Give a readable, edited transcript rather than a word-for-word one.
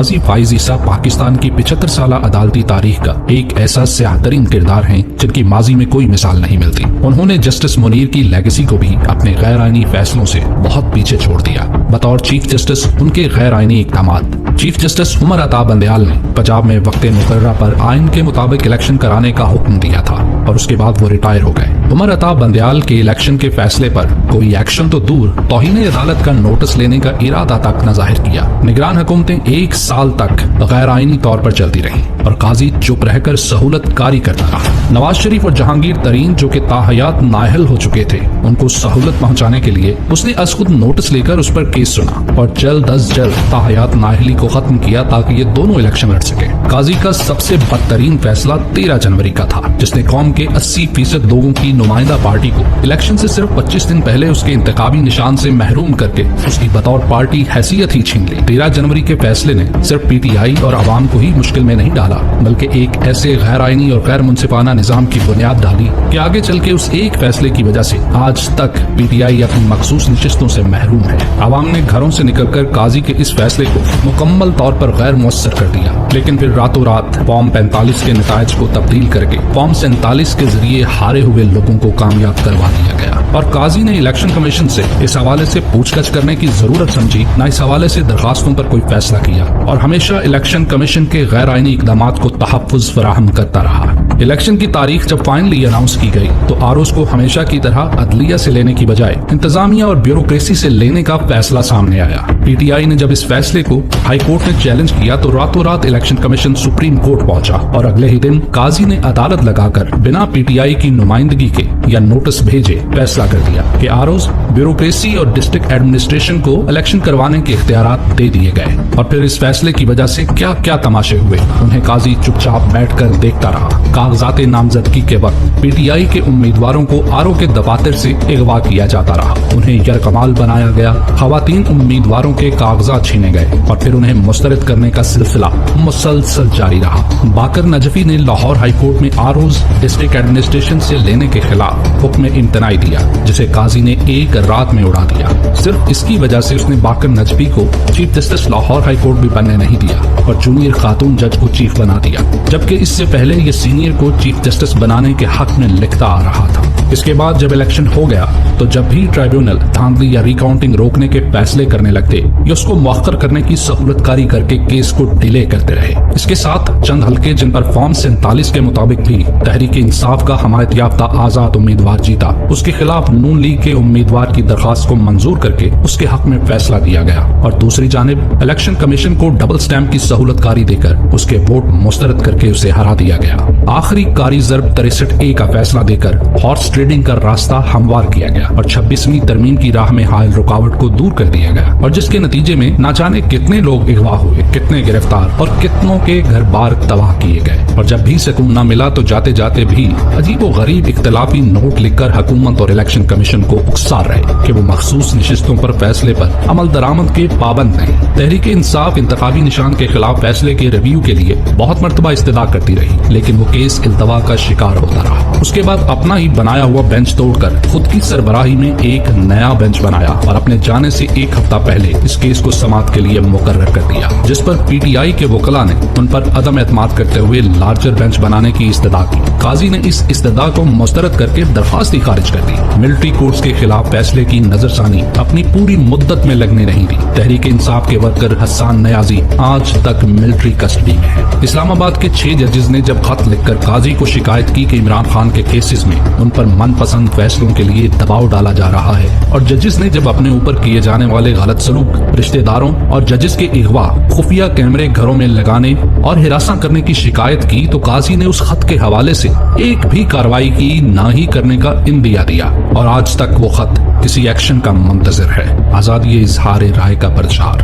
قاضی فائز عیسیٰ پاکستان کی 75 سالہ عدالتی تاریخ کا ایک ایسا سیاہ ترین کردار ہیں جن کی ماضی میں کوئی مثال نہیں ملتی۔ انہوں نے جسٹس منیر کی لیگیسی کو بھی اپنے غیر آئینی فیصلوں سے بہت پیچھے چھوڑ دیا۔ بطور چیف جسٹس ان کے غیر آئینی اقدامات، چیف جسٹس عمر عطا بندیال نے پنجاب میں وقت مقررہ پر آئین کے مطابق الیکشن کرانے کا حکم دیا تھا اور اس کے بعد وہ ریٹائر ہو گئے۔ عمر عطا بندیال کے الیکشن کے فیصلے پر کوئی ایکشن تو دور، توہین عدالت کا نوٹس لینے کا ارادہ تک نہ ظاہر کیا۔ نگران حکومتیں 1 سال تک غیر آئینی طور پر چلتی رہیں اور قاضی چپ رہ کر سہولت کاری کرتا رہا۔ نواز شریف اور جہانگیر ترین جو کہ تاحیات نااہل ہو چکے تھے، ان کو سہولت پہنچانے کے لیے اس نے از خود نوٹس لے کر اس پر کیس سنا اور جلد از جلد تاحیات نااہلی کو ختم کیا تاکہ یہ دونوں الیکشن لڑ سکے۔ قاضی کا سب سے بدترین فیصلہ 13 جنوری کا تھا، جس نے قوم کے 80% لوگوں کی نمائندہ پارٹی کو الیکشن سے صرف 25 دن پہلے اس کے انتخابی نشان سے محروم کر کے اس کی بطور پارٹی حیثیت ہی چھین لی۔ 13 جنوری کے فیصلے نے صرف پی ٹی آئی اور عوام کو ہی مشکل میں نہیں ڈالا، بلکہ ایک ایسے غیر آئینی اور غیر منصفانہ نظام کی بنیاد ڈالی کہ آگے چل کے اس ایک فیصلے کی وجہ سے آج تک پی ٹی آئی اپنی مخصوص نشستوں سے محروم ہے۔ عوام نے گھروں سے نکل کر قاضی کے اس فیصلے کو مکمل طور پر غیر مؤثر کر دیا، لیکن پھر راتوں رات فارم 45 کے نتائج کو تبدیل کر کے فارم 47 کے ذریعے ہارے ہوئے لوگوں کو کامیاب کروا دیا گیا۔ اور قاضی نے الیکشن کمیشن سے اس حوالے سے پوچھ گچھ کرنے کی ضرورت سمجھی، نہ اس حوالے سے درخواستوں پر کوئی فیصلہ کیا، اور ہمیشہ الیکشن کمیشن کے غیر آئینی اقدامات کو تحفظ فراہم کرتا رہا۔ الیکشن کی تاریخ جب فائنلی اناؤنس کی گئی تو آروز کو ہمیشہ کی طرح عدلیہ سے لینے کی بجائے انتظامیہ اور بیوروکریسی سے لینے کا فیصلہ سامنے آیا۔ پی ٹی آئی نے جب اس فیصلے کو ہائی کورٹ نے چیلنج کیا تو راتوں رات الیکشن کمیشن سپریم کورٹ پہنچا اور اگلے ہی دن قاضی نے عدالت لگا کر بنا پی ٹی آئی کی نمائندگی کے یا نوٹس بھیجے فیصلہ کر دیا کہ آروز بیوروکریسی اور ڈسٹرکٹ ایڈمنسٹریشن کو الیکشن کروانے کے اختیارات دے دیے گئے۔ اور پھر اس فیصلے کی وجہ سے کیا کیا تماشے ہوئے، انہیں قاضی چپ چاپ بیٹھ کر دیکھتا رہا۔ کاغذات نامزدگی کے وقت پی ٹی آئی کے امیدواروں کو آرو کے دفاتر سے اغوا کیا جاتا رہا، انہیں یرغمال بنایا گیا، خواتین امیدواروں کے کاغذات چھینے گئے اور پھر انہیں مسترد کرنے کا سلسلہ مسلسل جاری رہا۔ باقر نجفی نے لاہور ہائی کورٹ میں آروز ڈسٹرکٹ ایڈمنسٹریشن سے لینے کے خلاف حکم امتناعی دیا، جسے قاضی نے ایک رات میں اڑا دیا۔ صرف اس کی وجہ سے اس نے باقر نجفی کو chief justice Lahore high court بھی بننے نہیں دیا اور جونیئر خاتون جج کو چیف بنا دیا، جبکہ اس سے پہلے یہ سینئر کو چیف جسٹس بنانے کے حق میں لکھتا آ رہا تھا۔ اس کے بعد جب الیکشن ہو گیا تو جب بھی ٹرائیبیونل دھاندلی یا ریکاؤنٹنگ روکنے کے فیصلے کرنے لگتے یا اس کو مؤخر کرنے کی سہولت کاری کر کے کیس کو ڈیلے کرتے رہے۔ اس کے ساتھ چند حلقے جن پر فارم 47 کے مطابق بھی تحریک انصاف کا حمایت یافتہ آزاد امیدوار جیتا، اس کے خلاف نون لیگ کے امیدوار کی درخواست کو منظور کر کے اس کے حق میں فیصلہ دیا گیا، اور دوسری جانب الیکشن کمیشن کو ڈبل سٹیمپ کی سہولت کاری دے کر اس کے ووٹ مسترد کر کے اسے ہرا دیا گیا۔ آخری کاری ضرب 63A کا فیصلہ دے کر ہارس ٹریڈنگ کا راستہ ہموار کیا گیا اور 26ویں ترمیم کی راہ میں حائل رکاوٹ کو دور کر دیا گیا، اور جس کے نتیجے میں نہ جانے کتنے لوگ اغوا ہوئے، کتنے گرفتار اور کتنوں کے گھر بار تباہ کیے گئے۔ اور جب بھی سکون نہ ملا تو جاتے جاتے بھی عجیب و غریب اختلافی نوٹ لکھ کر حکومت اور الیکشن کمیشن کو اکسار رہے کہ وہ مخصوص نشستوں پر فیصلے پر عمل درآمد کے پابند نہیں۔ تحریک انصاف انتخابی نشان کے خلاف فیصلے کے ریویو کے لیے بہت مرتبہ استدعا کرتی رہی، لیکن وہ کیس التوا کا شکار ہوتا رہا۔ اس کے بعد اپنا ہی بنایا ہوا بینچ توڑ کر خود کی سربراہی میں ایک نیا بینچ بنایا اور اپنے جانے سے 1 ہفتہ پہلے اس کیس کو سماعت کے لیے مقرر کر دیا، جس پر پی ٹی آئی کے وکلاء نے ان پر عدم اعتماد کرتے ہوئے لارجر بینچ بنانے کی استدعا کی۔ قاضی نے اس استدعا کو مسترد کر کے درخواست ہی خارج کر دی۔ ملٹری کورٹس کے خلاف فیصلے کی نظر ثانی اپنی پوری مدت میں لگنے نہیں دی۔ تحریک انصاف کے ورکر حسان نیازی آج تک ملٹری کسٹڈی میں ہے۔ اسلام آباد کے 6 ججز نے جب خط لکھ کر قاضی کو شکایت کی کہ عمران خان کے کیسز میں ان پر من پسند فیصلوں کے لیے دباؤ ڈالا جا رہا ہے، اور ججز نے جب اپنے اوپر کیے جانے والے غلط سلوک، رشتہ داروں اور ججز کے اغوا، خفیہ کیمرے گھروں میں لگانے اور ہراساں کرنے کی شکایت کی، تو قاضی نے اس خط کے حوالے سے ایک بھی کارروائی کی نہ ہی کرنے کا اندیا دیا، اور آج تک وہ خط کسی ایکشن کا منتظر ہے۔ آزادی اظہار رائے کا پرچار۔